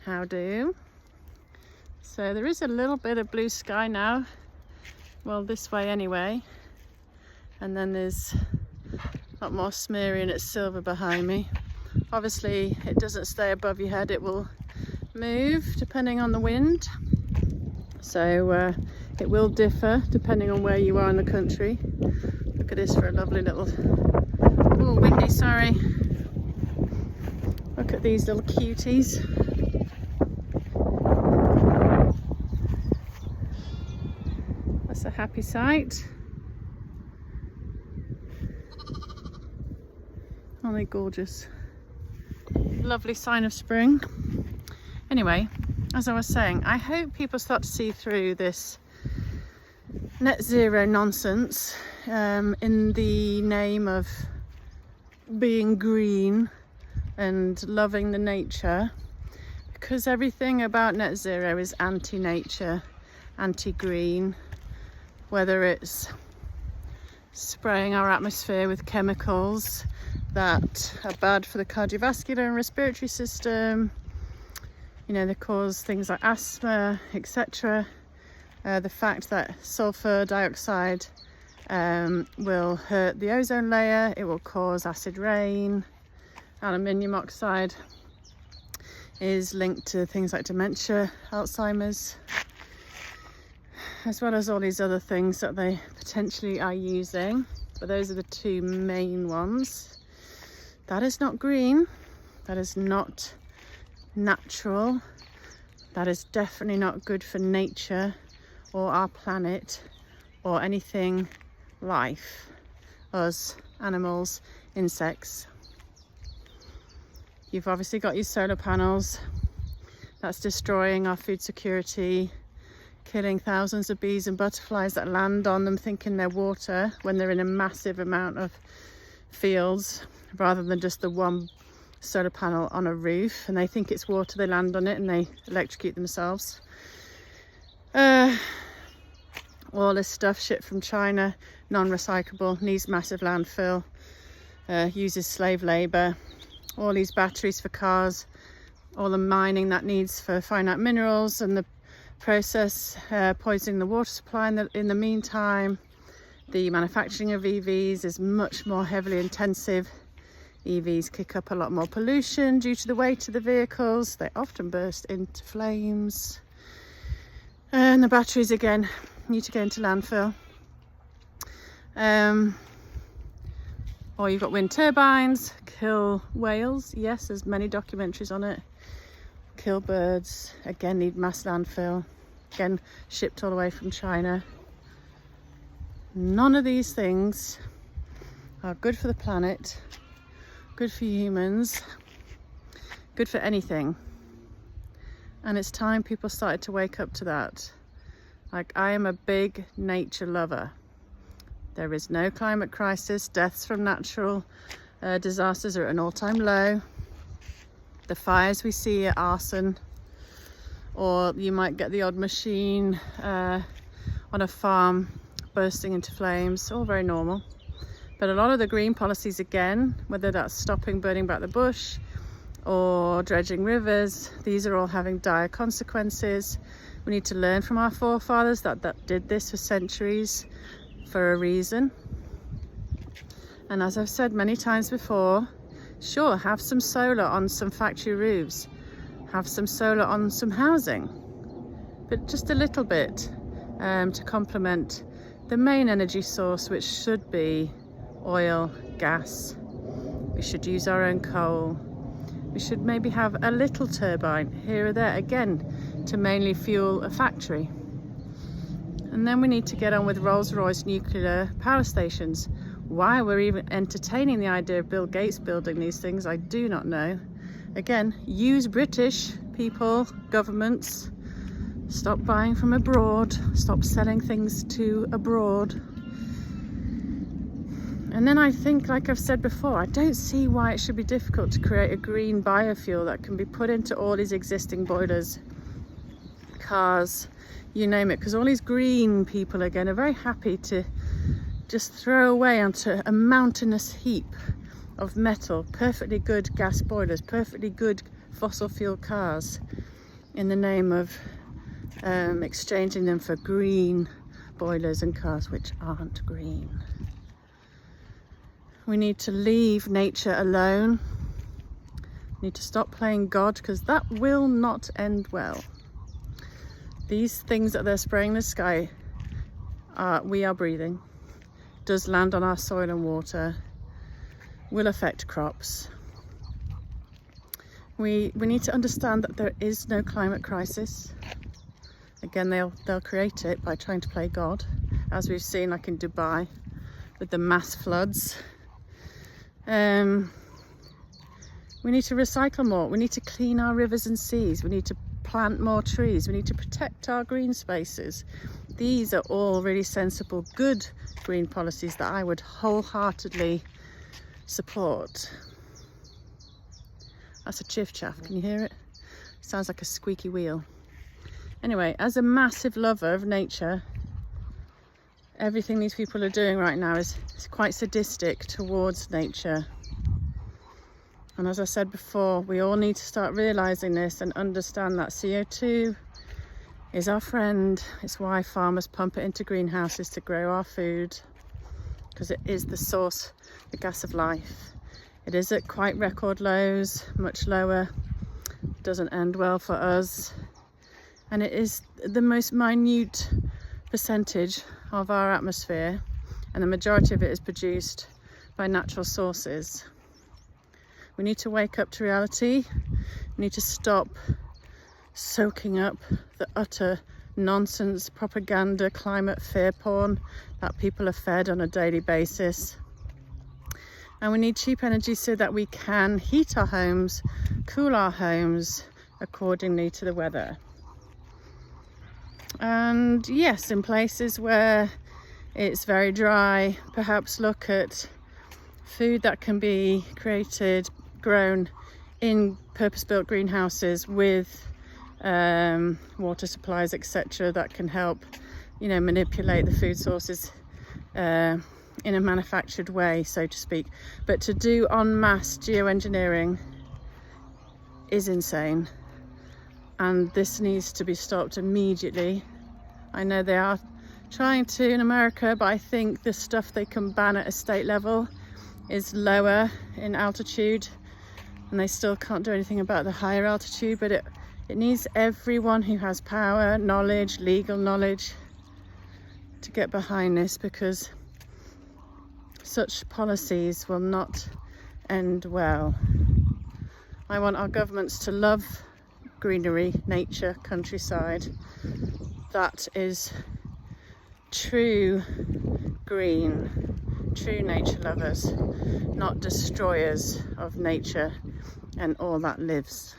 How do? So there is a little bit of blue sky now, well, this way anyway, and then there's a lot more smeary and it's silver behind me. Obviously it doesn't stay above your head, it will move depending on the wind, so it will differ depending on where you are in the country. Look at this for a lovely little, oh, windy, sorry. Look at these little cuties. That's a happy sight. Aren't they gorgeous? Lovely sign of spring. Anyway, as I was saying, I hope people start to see through this net zero nonsense in the name of being green and loving the nature, because everything about net zero is anti-nature, anti-green, whether it's spraying our atmosphere with chemicals that are bad for the cardiovascular and respiratory system, you know, they cause things like asthma, etc. The fact that sulfur dioxide will hurt the ozone layer, it will cause acid rain. Aluminium oxide is linked to things like dementia, Alzheimer's, as well as all these other things that they potentially are using. But those are the two main ones. That is not green, that is not natural, that is definitely not good for nature or our planet or anything life, us, animals, insects. You've obviously got your solar panels. That's destroying our food security, killing thousands of bees and butterflies that land on them thinking they're water when they're in a massive amount of fields, rather than just the one solar panel on a roof, and they think it's water, they land on it and they electrocute themselves. All this stuff, shit from China, non-recyclable, needs massive landfill, uses slave labour. All these batteries for cars, all the mining that needs for finite minerals, and the process poisoning the water supply in the meantime. The manufacturing of EVs is much more heavily intensive. EVs kick up a lot more pollution due to the weight of the vehicles. They often burst into flames. And the batteries again need to go into landfill. Or you've got wind turbines, kill whales. Yes, there's many documentaries on it. Kill birds, again need mass landfill. Again, shipped all the way from China. None of these things are good for the planet, good for humans, good for anything. And it's time people started to wake up to that. Like, I am a big nature lover. There is no climate crisis. Deaths from natural disasters are at an all-time low. The fires we see are arson, or you might get the odd machine on a farm bursting into flames, all very normal. But a lot of the green policies, again, whether that's stopping burning back the bush or dredging rivers, these are all having dire consequences. We need to learn from our forefathers that did this for centuries for a reason. And as I've said many times before, sure, have some solar on some factory roofs, have some solar on some housing, but just a little bit to complement the main energy source, which should be oil, gas. We should use our own coal. We should maybe have a little turbine here or there, again, to mainly fuel a factory. And then we need to get on with Rolls-Royce nuclear power stations. Why we're even entertaining the idea of Bill Gates building these things, I do not know. Again, use British people, governments. Stop buying from abroad. Stop selling things to abroad. And then I think, like I've said before, I don't see why it should be difficult to create a green biofuel that can be put into all these existing boilers, cars, you name it, because all these green people, again, are very happy to just throw away onto a mountainous heap of metal perfectly good gas boilers, perfectly good fossil fuel cars. in the name of exchanging them for green boilers and cars which aren't green. We need to leave nature alone. We need to stop playing God, because that will not end well. These things that they're spraying the sky, we are breathing, does land on our soil and water, will affect crops. We need to understand that there is no climate crisis. Again, they'll create it by trying to play God, as we've seen like in Dubai with the mass floods. We need to recycle more. We need to clean our rivers and seas. We need to plant more trees. We need to protect our green spaces. These are all really sensible, good green policies that I would wholeheartedly support. That's a chiff chaff, can you hear it? Sounds like a squeaky wheel. Anyway, as a massive lover of nature, everything these people are doing right now is quite sadistic towards nature. And as I said before, we all need to start realising this and understand that CO2 is our friend. It's why farmers pump it into greenhouses to grow our food, because it is the source, the gas of life. It is at quite record lows, much lower. It doesn't end well for us. And it is the most minute percentage of our atmosphere, and the majority of it is produced by natural sources. We need to wake up to reality. We need to stop soaking up the utter nonsense propaganda, climate fear porn that people are fed on a daily basis. And we need cheap energy so that we can heat our homes, cool our homes accordingly to the weather. And yes, in places where it's very dry, perhaps look at food that can be grown in purpose-built greenhouses with water supplies, etc., that can help, manipulate the food sources in a manufactured way, so to speak. But to do en masse geoengineering is insane, and this needs to be stopped immediately. I know they are trying to in America, but I think the stuff they can ban at a state level is lower in altitude, and they still can't do anything about the higher altitude. But it needs everyone who has power, knowledge, legal knowledge to get behind this, because such policies will not end well. I want our governments to love greenery, nature, countryside. That is true green, true nature lovers, not destroyers of nature and all that lives.